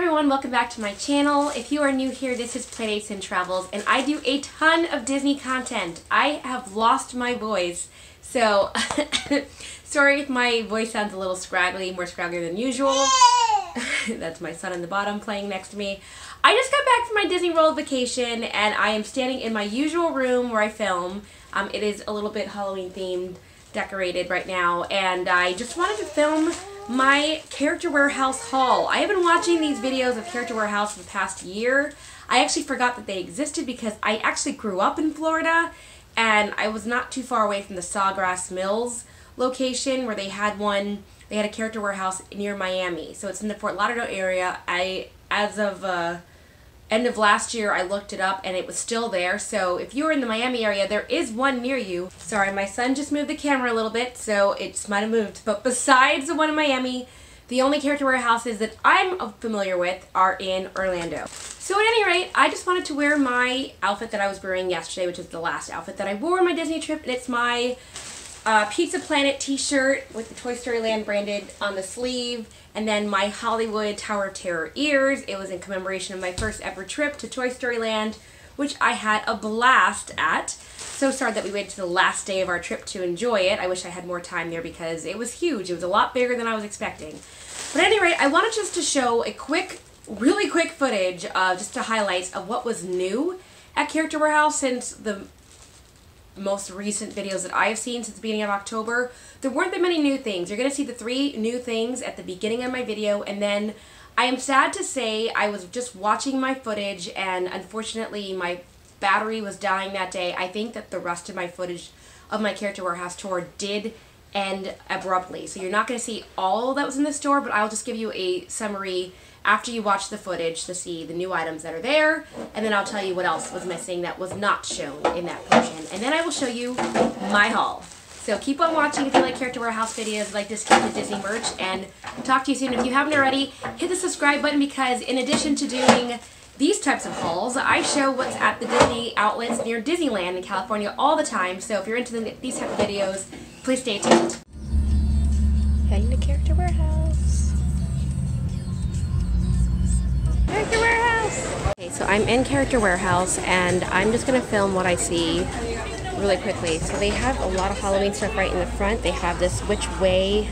everyone, welcome back to my channel. If you are new here, this is Playdates and Travels, and I do a ton of Disney content. I have lost my voice, so sorry if my voice sounds a little scraggly, more scraggly than usual. That's my son in the bottom playing next to me. I just got back from my Disney World vacation, and I am standing in my usual room where I film. It is a little bit Halloween themed, decorated right now, and I just wanted to film my Character Warehouse haul. I have been watching these videos of Character Warehouse for the past year. I actually forgot that they existed because I actually grew up in Florida, and I was not too far away from the Sawgrass Mills location where they had one. They had a Character Warehouse near Miami, so it's in the Fort Lauderdale area. As of end of last year, I looked it up and it was still there. So if you're in the Miami area, there is one near you. Sorry, my son just moved the camera a little bit, so it just might have moved. But besides the one in Miami, the only Character Warehouses that I'm familiar with are in Orlando. So at any rate, I just wanted to wear my outfit that I was wearing yesterday, which is the last outfit that I wore on my Disney trip, and it's my Pizza Planet t-shirt with the Toy Story Land branded on the sleeve, and then my Hollywood Tower of Terror ears. It was in commemoration of my first ever trip to Toy Story Land, which I had a blast at. So sorry that we waited to the last day of our trip to enjoy it. I wish I had more time there because it was huge. It was a lot bigger than I was expecting. But at any rate, I wanted just to show a really quick footage of just the highlights of what was new at Character Warehouse since the most recent videos that I have seen since the beginning of October. There weren't that many new things. You're going to see the 3 new things at the beginning of my video, and then I am sad to say I was just watching my footage and unfortunately my battery was dying that day. I think that the rest of my footage of my Character Warehouse tour did end abruptly. So you're not going to see all that was in the store, but I'll just give you a summary after you watch the footage to see the new items that are there, and then I'll tell you what else was missing that was not shown in that portion. And then I will show you my haul. So keep on watching if you like Character Warehouse videos, like discounted Disney merch, and talk to you soon. If you haven't already, hit the subscribe button because in addition to doing these types of hauls, I show what's at the Disney outlets near Disneyland in California all the time. So if you're into these type of videos, please stay tuned. Heading to Character Warehouse. Character Warehouse! Okay, so I'm in Character Warehouse and I'm just going to film what I see really quickly. So they have a lot of Halloween stuff right in the front. They have this Which Way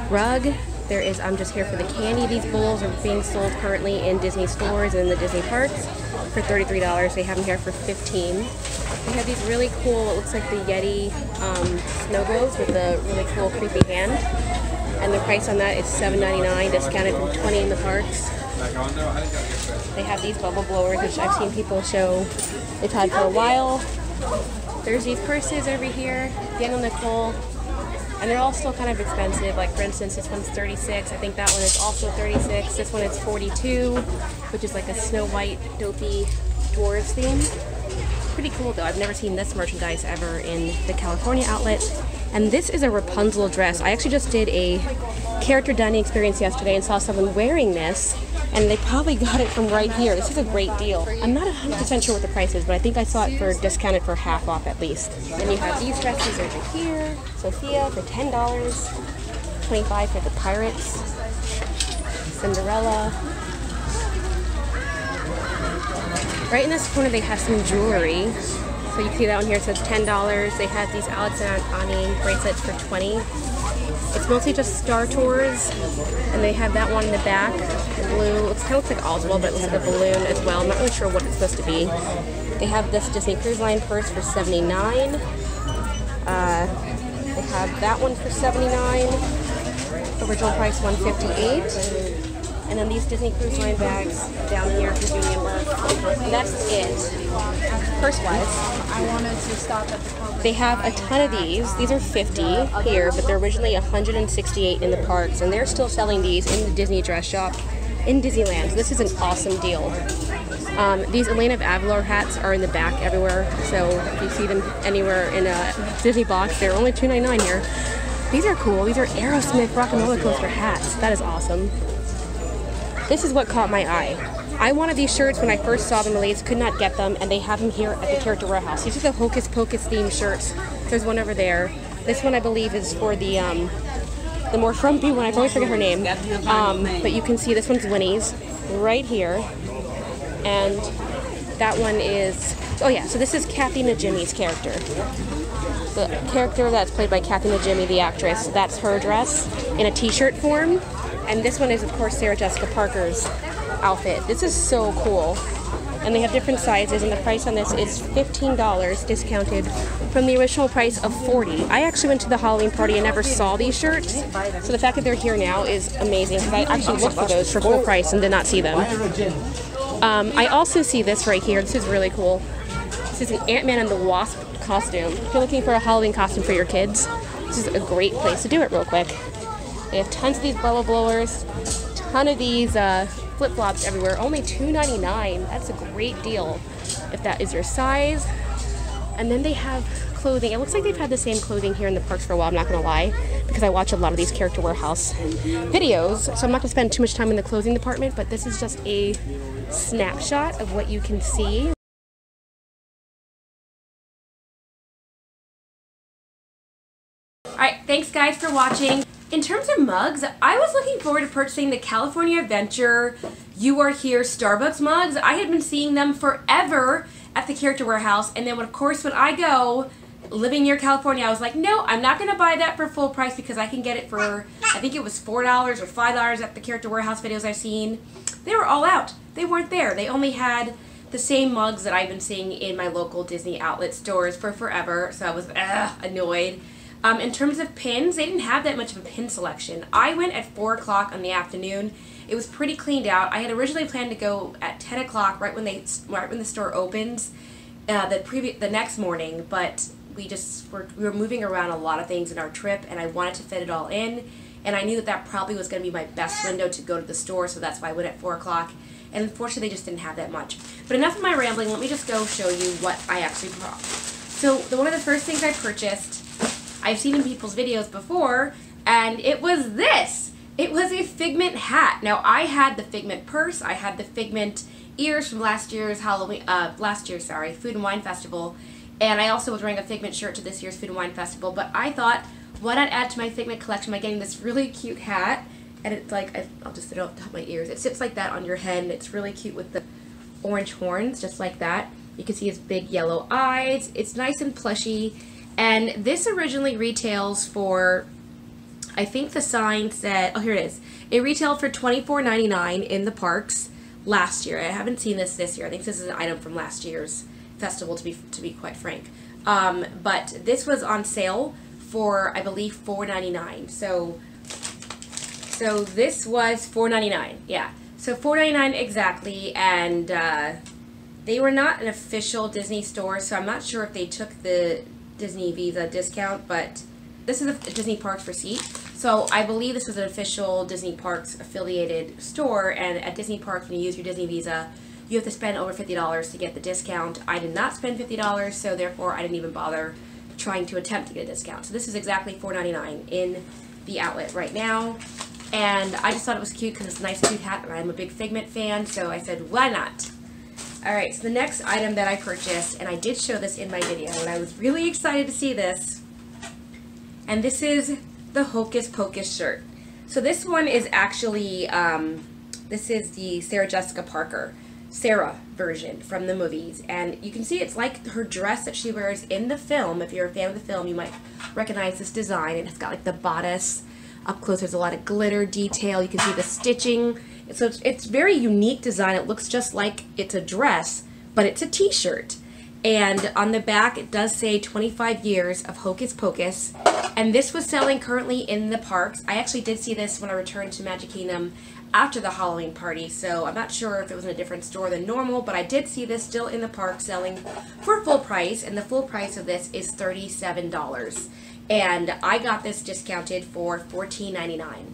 rug. There is I'm Just Here for the Candy. These bowls are being sold currently in Disney stores and in the Disney parks for $33. They have them here for $15. They have these really cool, it looks like the Yeti snow globes with the really cool creepy hand. And the price on that is $7.99, discounted from $20 in the parks. They have these bubble blowers, which I've seen people show they've had for a while. There's these purses over here, Daniel Nicole, and they're all still kind of expensive. Like for instance, this one's $36. I think that one is also $36. This one is $42, which is like a Snow White dopey dwarves theme. Pretty cool though. I've never seen this merchandise ever in the California outlet. And this is a Rapunzel dress. I actually just did a character dining experience yesterday and saw someone wearing this, and they probably got it from right here. This is a great deal. I'm not 100% sure what the price is, but I think I saw it for discounted for half off at least. Then you have these dresses over here. Sophia for $10, $25 for the Pirates, Cinderella. Right in this corner they have some jewelry. So you can see that one here, it says $10. They have these Alex and Ani bracelets for $20. It's mostly just Star Tours, and they have that one in the back, the blue. It kind of looks like Oswald, but it has a balloon as well. I'm not really sure what it's supposed to be. They have this Disney Cruise Line purse for $79. They have that one for $79. Original price $158. And then these Disney Cruise Line bags down here for Union. And that's it, purse-wise. I wanted to stop at the They have a ton of these. These are $50 here, but they're originally $168 in the parks, and they're still selling these in the Disney dress shop in Disneyland. So this is an awesome deal. These Elena of Avalor hats are in the back everywhere, so if you see them anywhere in a Disney box, they're only $2.99 here. These are cool. These are Aerosmith Rock and Roller Coaster hats. That is awesome. This is what caught my eye. I wanted these shirts when I first saw them released, could not get them, and they have them here at the Character Warehouse. These are the Hocus Pocus themed shirts. There's one over there. This one I believe is for the the more frumpy one. I always forget her name. But you can see this one's Winnie's right here. And that one is, oh yeah, so this is Kathy Najimy's character. The character that's played by Kathy Najimy, the actress, that's her dress in a t-shirt form. And this one is, of course, Sarah Jessica Parker's outfit. This is so cool. And they have different sizes, and the price on this is $15, discounted from the original price of $40. I actually went to the Halloween party and never saw these shirts, so the fact that they're here now is amazing, because I actually looked for those for full price and did not see them. I also see this right here. This is really cool. This is an Ant-Man and the Wasp costume. If you're looking for a Halloween costume for your kids, this is a great place to do it real quick. They have tons of these bubble blowers, ton of these flip-flops everywhere, only $2.99. That's a great deal if that is your size. And then they have clothing. It looks like they've had the same clothing here in the parks for a while, I'm not gonna lie, because I watch a lot of these Character Warehouse videos, so I'm not gonna spend too much time in the clothing department, but this is just a snapshot of what you can see. Alright, thanks guys for watching. In terms of mugs, I was looking forward to purchasing the California Adventure You Are Here Starbucks mugs. I had been seeing them forever at the Character Warehouse, and then of course when I go living near California, I was like, no, I'm not going to buy that for full price because I can get it for, I think it was $4 or $5 at the Character Warehouse videos I've seen. They were all out. They weren't there. They only had the same mugs that I've been seeing in my local Disney outlet stores for forever, so I was annoyed. In terms of pins, they didn't have that much of a pin selection. I went at 4 o'clock in the afternoon. It was pretty cleaned out. I had originally planned to go at 10 o'clock, right when the store opens, the next morning, but we were moving around a lot of things in our trip, and I wanted to fit it all in, and I knew that probably was going to be my best window to go to the store, so that's why I went at 4 o'clock. And unfortunately, they just didn't have that much. But enough of my rambling. Let me just go show you what I actually bought. So one of the first things I purchased, I've seen in people's videos before, and it was this. It was a Figment hat. Now, I had the Figment purse, I had the Figment ears from last year's Food and Wine Festival, and I also was wearing a Figment shirt to this year's Food and Wine Festival, but I thought, why not add to my Figment collection by getting this really cute hat, and it's like, I'll just sit it on top of my ears. It sits like that on your head, and it's really cute with the orange horns, just like that. You can see his big yellow eyes. It's nice and plushy. And this originally retails for, I think the sign said, oh here it is. It retailed for $24.99 in the parks last year. I haven't seen this year. I think this is an item from last year's festival, to be quite frank. But this was on sale for, I believe, $4.99. So this was $4.99. Yeah. So $4.99 exactly, and they were not an official Disney store, so I'm not sure if they took the Disney Visa discount, but this is a Disney Parks receipt, so I believe this was an official Disney Parks affiliated store, and at Disney Parks, when you use your Disney Visa, you have to spend over $50 to get the discount. I did not spend $50, so therefore I didn't even bother trying to attempt to get a discount. So this is exactly $4.99 in the outlet right now, and I just thought it was cute because it's a nice cute hat, and I'm a big Figment fan, so I said, why not? Alright, so the next item that I purchased, and I did show this in my video, and I was really excited to see this, and this is the Hocus Pocus shirt. So this one is actually, this is the Sarah Jessica Parker, Sarah version from the movies, and you can see it's like her dress that she wears in the film. If you're a fan of the film, you might recognize this design. It's got like the bodice up close. There's a lot of glitter detail. You can see the stitching. So it's very unique design. It looks just like it's a dress, but it's a t-shirt. And on the back it does say 25 years of Hocus Pocus. And this was selling currently in the parks. I actually did see this when I returned to Magic Kingdom after the Halloween party, so I'm not sure if it was in a different store than normal, but I did see this still in the park selling for full price, and the full price of this is $37. And I got this discounted for $14.99.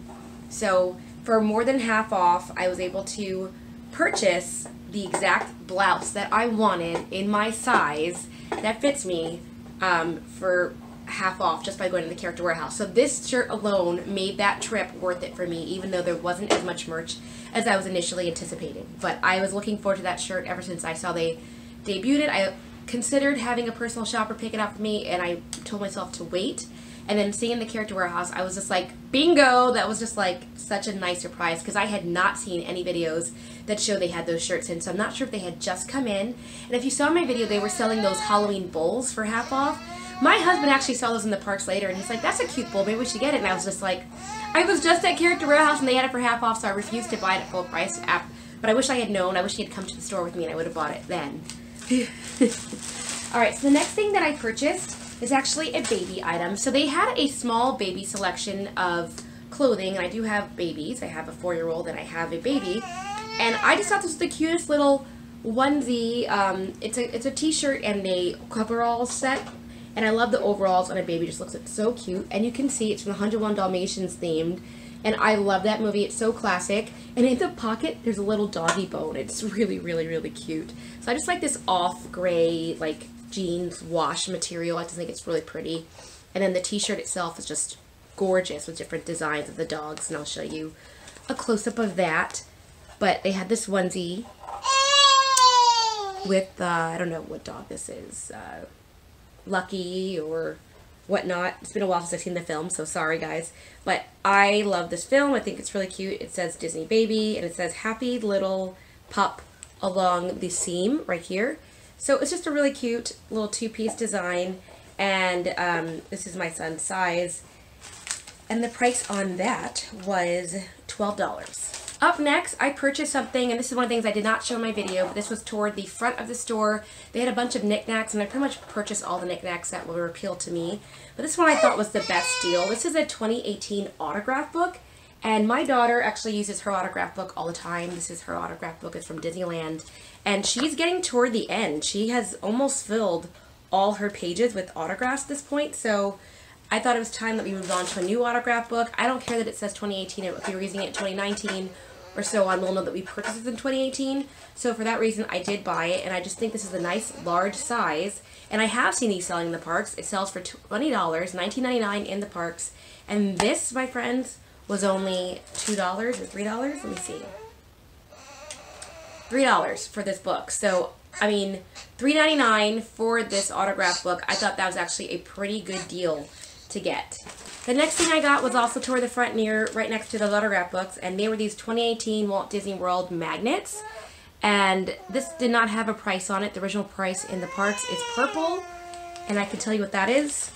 So for more than half off, I was able to purchase the exact blouse that I wanted in my size that fits me for half off just by going to the Character Warehouse. So this shirt alone made that trip worth it for me, even though there wasn't as much merch as I was initially anticipating. But I was looking forward to that shirt ever since I saw they debuted it. I considered having a personal shopper pick it up for me, and I told myself to wait. And then seeing the Character Warehouse, I was just like, bingo! That was just like such a nice surprise because I had not seen any videos that show they had those shirts in. So I'm not sure if they had just come in. And if you saw my video, they were selling those Halloween bowls for half off. My husband actually saw those in the parks later and he's like, that's a cute bowl, maybe we should get it. And I was just like, I was just at Character Warehouse and they had it for half off, so I refused to buy it at full price. But I wish I had known. I wish he had come to the store with me and I would have bought it then. Alright, so the next thing that I purchased is actually a baby item. So they had a small baby selection of clothing, and I do have babies. I have a 4-year-old and I have a baby. And I just thought this was the cutest little onesie. It's a t-shirt and a coveralls set. And I love the overalls on a baby. Just looks so cute. And you can see it's from the 101 Dalmatians themed. And I love that movie. It's so classic. And in the pocket, there's a little doggy bone. It's really, really, really cute. So I just like this off gray, like, jeans wash material. I just think it's really pretty. And then the t-shirt itself is just gorgeous with different designs of the dogs. And I'll show you a close-up of that. But they had this onesie with, I don't know what dog this is. Lucky or whatnot. It's been a while since I've seen the film, so sorry guys. But I love this film. I think it's really cute. It says Disney Baby, and it says Happy Little Pup along the seam right here. So it's just a really cute little two-piece design, and this is my son's size. And the price on that was $12. Up next, I purchased something, and this is one of the things I did not show in my video, but this was toward the front of the store. They had a bunch of knickknacks, and I pretty much purchased all the knickknacks that were appeal to me. But this one I thought was the best deal. This is a 2018 autograph book, and my daughter actually uses her autograph book all the time. This is her autograph book. It's from Disneyland, and she's getting toward the end. She has almost filled all her pages with autographs at this point, so I thought it was time that we moved on to a new autograph book. I don't care that it says 2018. If we were using it in 2019 or so on, we'll know that we purchased it in 2018. So for that reason, I did buy it, and I just think this is a nice large size. And I have seen these selling in the parks. It sells for $20, $19.99 in the parks. And this, my friends, was only $2 or $3. Let me see. $3 for this book. So, I mean, $3.99 for this autograph book. I thought that was actually a pretty good deal to get. The next thing I got was also toward the front right next to those autograph books, and they were these 2018 Walt Disney World magnets. And this did not have a price on it. The original price in the parks is purple, and I can tell you what that is.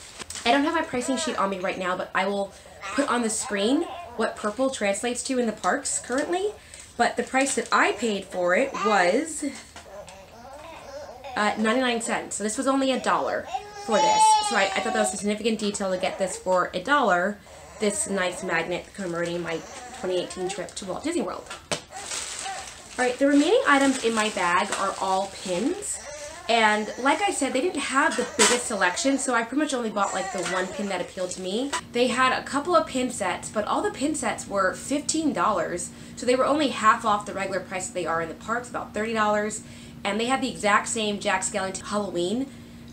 I don't have my pricing sheet on me right now, but I will put on the screen what purple translates to in the parks currently. But the price that I paid for it was 99 cents. So this was only $1 for this. So I thought that was a significant detail to get this for $1. This nice magnet commemorating my 2018 trip to Walt Disney World. Alright, the remaining items in my bag are all pins. And like I said, they didn't have the biggest selection, so I pretty much only bought like the one pin that appealed to me. They had a couple of pin sets, but all the pin sets were $15. So they were only half off the regular price that they are in the parks, about $30. And they had the exact same Jack Skellington Halloween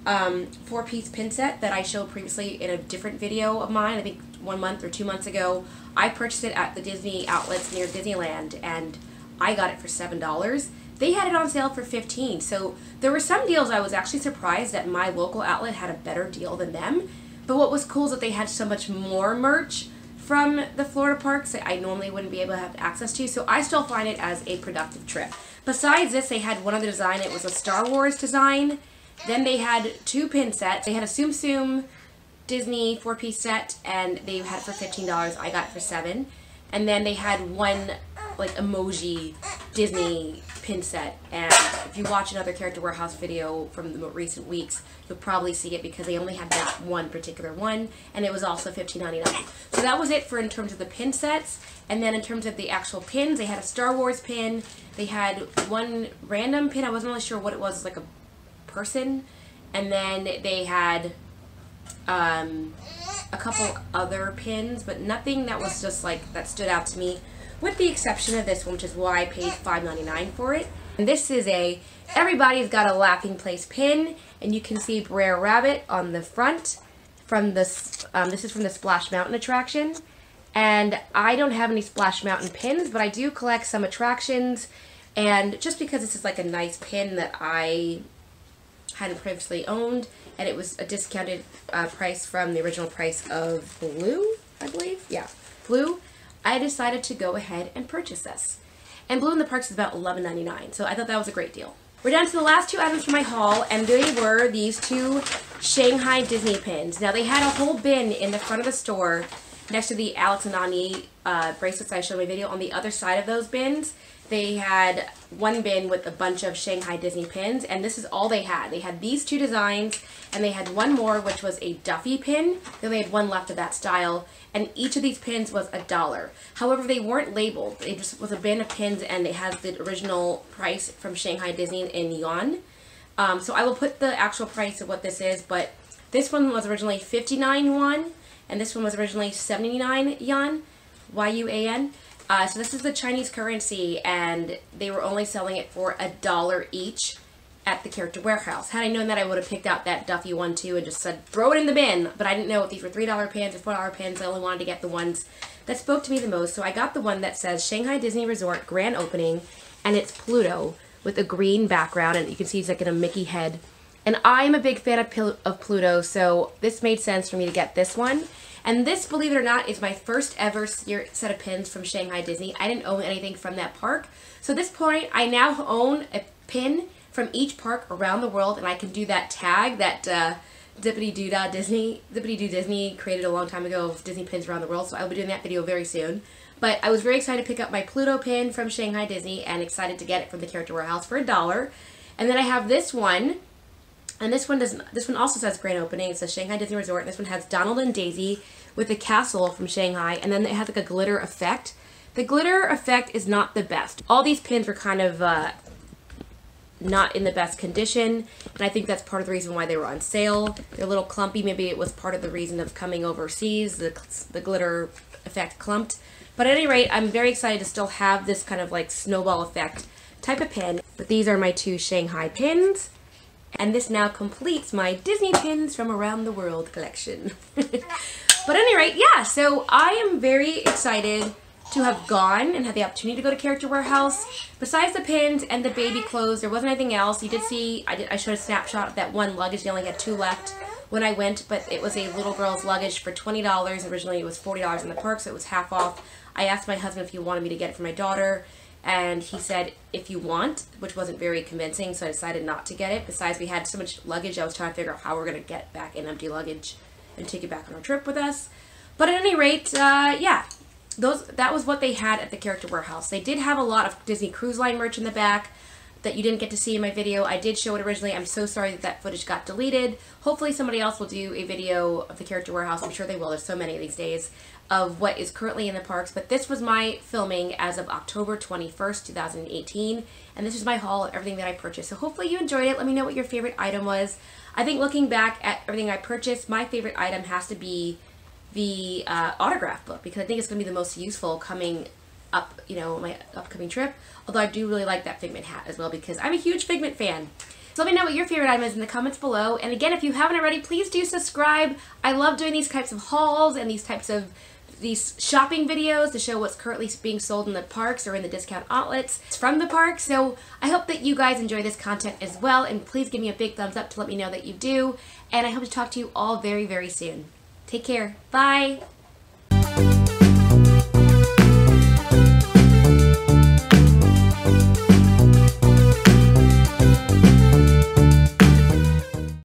4-piece pin set that I showed previously in a different video of mine, I think 1 month or 2 months ago. I purchased it at the Disney outlets near Disneyland, and I got it for $7. They had it on sale for $15, so there were some deals I was actually surprised that my local outlet had a better deal than them. But what was cool is that they had so much more merch from the Florida parks that I normally wouldn't be able to have access to, so I still find it as a productive trip. Besides this, they had one other design. It was a Star Wars design. Then they had 2 pin sets. They had a Tsum Tsum Disney 4-piece set, and they had it for $15. I got it for $7. And then they had one like emoji Disney pin set, and if you watch another Character Warehouse video from the recent weeks, you'll probably see it because they only had that one particular one, and it was also $15.99. So that was it for in terms of the pin sets. And then in terms of the actual pins, they had a Star Wars pin. They had one random pin. I wasn't really sure what it was, like a person. And then they had a couple other pins, but nothing that was just like that stood out to me, with the exception of this one, which is why I paid $5.99 for it. And this is a Everybody's Got a Laughing Place pin, and you can see Brer Rabbit on the front from this. This is from the Splash Mountain attraction, and I don't have any Splash Mountain pins, but I do collect some attractions. And just because this is like a nice pin that I hadn't previously owned, and it was a discounted price from the original price of blue, I believe. Yeah, blue. I decided to go ahead and purchase this. And blue in the parks is about $11.99, so I thought that was a great deal. We're down to the last two items from my haul, and they were these two Shanghai Disney pins. Now, they had a whole bin in the front of the store next to the Alex and Ani bracelets I showed in my video. On the other side of those bins, they had one bin with a bunch of Shanghai Disney pins, and this is all they had. They had these two designs, and they had one more, which was a Duffy pin. They only had one left of that style, and each of these pins was $1. However, they weren't labeled. It just was a bin of pins, and it has the original price from Shanghai Disney in yuan. So I will put the actual price of what this is, but this one was originally 59 yuan, and this one was originally 79 yuan, Y-U-A-N. So this is the Chinese currency, and they were only selling it for $1 each at the Character Warehouse. Had I known that, I would have picked out that Duffy one too and just said, throw it in the bin. But I didn't know if these were $3 pins or $4 pins. I only wanted to get the ones that spoke to me the most. So I got the one that says Shanghai Disney Resort Grand Opening, and it's Pluto with a green background, and you can see he's like in a Mickey head. And I'm a big fan of Pluto, so this made sense for me to get this one. And this, believe it or not, is my first ever set of pins from Shanghai Disney. I didn't own anything from that park. So at this point, I now own a pin from each park around the world, and I can do that tag that Zippity-Doo Disney created a long time ago of Disney pins around the world. So I'll be doing that video very soon. But I was very excited to pick up my Pluto pin from Shanghai Disney and excited to get it from the Character Warehouse for $1. And then I have this one. And this one also says Grand Opening. It says Shanghai Disney Resort. And this one has Donald and Daisy with the castle from Shanghai. And then it has like a glitter effect. The glitter effect is not the best. All these pins were kind of not in the best condition. And I think that's part of the reason why they were on sale. They're a little clumpy. Maybe it was part of the reason of coming overseas. The glitter effect clumped. But at any rate, I'm very excited to still have this kind of like snowball effect type of pin. But these are my two Shanghai pins. And this now completes my Disney pins from around the world collection. But at any rate, yeah, so I am very excited to have gone and had the opportunity to go to Character Warehouse. Besides the pins and the baby clothes, there wasn't anything else. You did see, I showed a snapshot of that one luggage. They only had 2 left when I went, but it was a little girl's luggage for $20. Originally it was $40 in the park, so it was half off. I asked my husband if he wanted me to get it for my daughter, and he said, if you want, which wasn't very convincing, so I decided not to get it. Besides, we had so much luggage, I was trying to figure out how we're going to get back in empty luggage and take it back on our trip with us. But at any rate, yeah, that was what they had at the Character Warehouse. They did have a lot of Disney Cruise Line merch in the back that you didn't get to see in my video. I did show it originally. I'm so sorry that that footage got deleted. Hopefully somebody else will do a video of the Character Warehouse. I'm sure they will. There's so many these days of what is currently in the parks. But this was my filming as of October 21st, 2018. And this is my haul of everything that I purchased. So hopefully you enjoyed it. Let me know what your favorite item was. I think looking back at everything I purchased, my favorite item has to be the autograph book, because I think it's going to be the most useful coming up, you know, my upcoming trip. Although I do really like that Figment hat as well, because I'm a huge Figment fan. So let me know what your favorite item is in the comments below. And again, if you haven't already, please do subscribe. I love doing these types of hauls and these types of shopping videos to show what's currently being sold in the parks or in the discount outlets from the park. So I hope that you guys enjoy this content as well, and please give me a big thumbs up to let me know that you do. And I hope to talk to you all very, very soon. Take care. Bye.